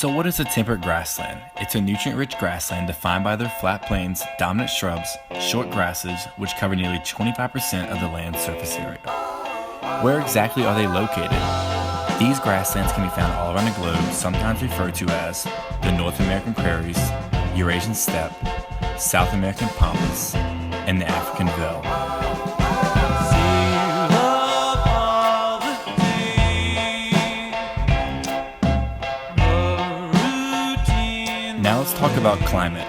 So what is a temperate grassland? It's a nutrient-rich grassland defined by their flat plains, dominant shrubs, short grasses, which cover nearly 25% of the land's surface area. Where exactly are they located? These grasslands can be found all around the globe, sometimes referred to as the North American prairies, Eurasian steppe, South American pampas, and the African veld. Now let's talk about climate.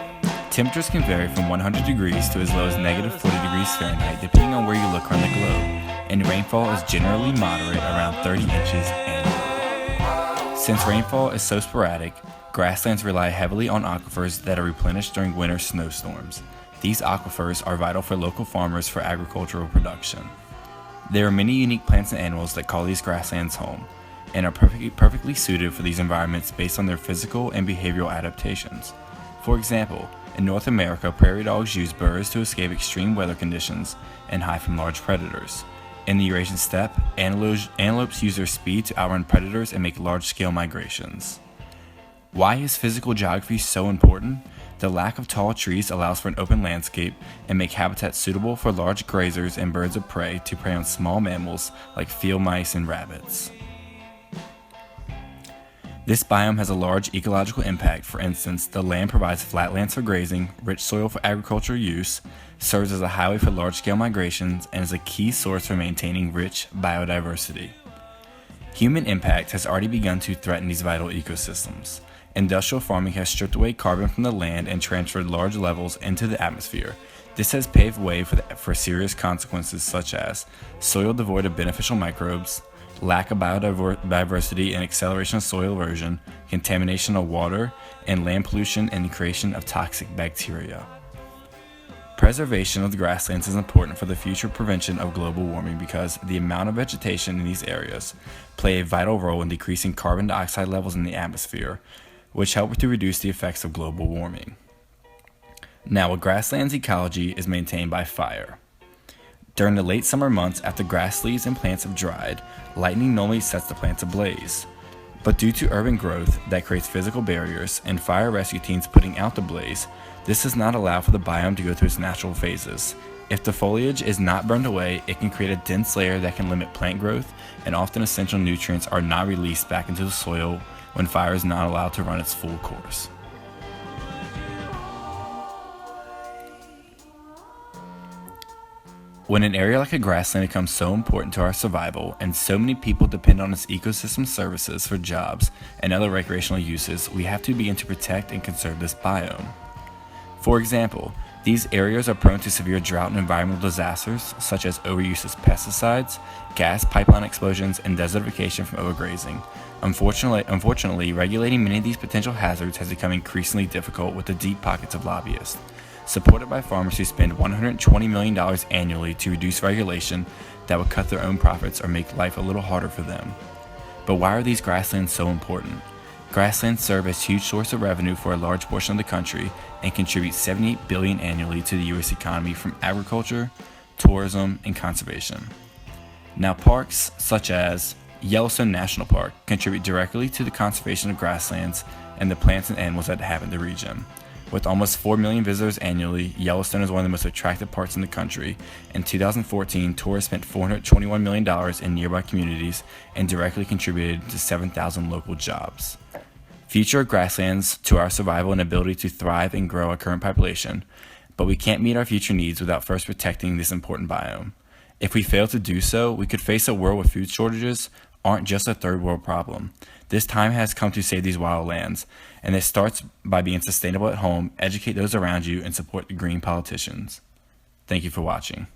Temperatures can vary from 100 degrees to as low as negative 40 degrees Fahrenheit depending on where you look around the globe, and rainfall is generally moderate, around 30 inches annually. Since rainfall is so sporadic, grasslands rely heavily on aquifers that are replenished during winter snowstorms. These aquifers are vital for local farmers for agricultural production. There are many unique plants and animals that call these grasslands home, and are perfectly suited for these environments based on their physical and behavioral adaptations. For example, in North America, prairie dogs use burrows to escape extreme weather conditions and hide from large predators. In the Eurasian steppe, antelopes use their speed to outrun predators and make large-scale migrations. Why is physical geography so important? The lack of tall trees allows for an open landscape and make habitats suitable for large grazers and birds of prey to prey on small mammals like field mice and rabbits. This biome has a large ecological impact. For instance, the land provides flatlands for grazing, rich soil for agricultural use, serves as a highway for large-scale migrations, and is a key source for maintaining rich biodiversity. Human impact has already begun to threaten these vital ecosystems. Industrial farming has stripped away carbon from the land and transferred large levels into the atmosphere. This has paved way for serious consequences such as soil devoid of beneficial microbes, lack of biodiversity and acceleration of soil erosion, contamination of water, and land pollution and the creation of toxic bacteria. Preservation of the grasslands is important for the future prevention of global warming because the amount of vegetation in these areas play a vital role in decreasing carbon dioxide levels in the atmosphere, which help to reduce the effects of global warming. Now, a grassland's ecology is maintained by fire. During the late summer months after grass leaves and plants have dried, lightning normally sets the plants ablaze. But due to urban growth that creates physical barriers and fire rescue teams putting out the blaze, this does not allow for the biome to go through its natural phases. If the foliage is not burned away, it can create a dense layer that can limit plant growth, and often essential nutrients are not released back into the soil when fire is not allowed to run its full course. When an area like a grassland becomes so important to our survival and so many people depend on its ecosystem services for jobs and other recreational uses, we have to begin to protect and conserve this biome. For example, these areas are prone to severe drought and environmental disasters such as overuse of pesticides, gas pipeline explosions, and desertification from overgrazing. Unfortunately, regulating many of these potential hazards has become increasingly difficult with the deep pockets of lobbyists, supported by farmers who spend $120 million annually to reduce regulation that would cut their own profits or make life a little harder for them. But why are these grasslands so important? Grasslands serve as a huge source of revenue for a large portion of the country and contribute $78 billion annually to the U.S. economy from agriculture, tourism, and conservation. Now, parks such as Yellowstone National Park contribute directly to the conservation of grasslands and the plants and animals that inhabit the region. With almost 4 million visitors annually, Yellowstone is one of the most attractive parks in the country. In 2014, tourists spent $421 million in nearby communities and directly contributed to 7,000 local jobs. Future grasslands to our survival and ability to thrive and grow our current population, but we can't meet our future needs without first protecting this important biome. If we fail to do so, we could face a world where food shortages aren't just a third world problem. This time has come to save these wild lands, and this starts by being sustainable at home, educate those around you, and support the green politicians. Thank you for watching.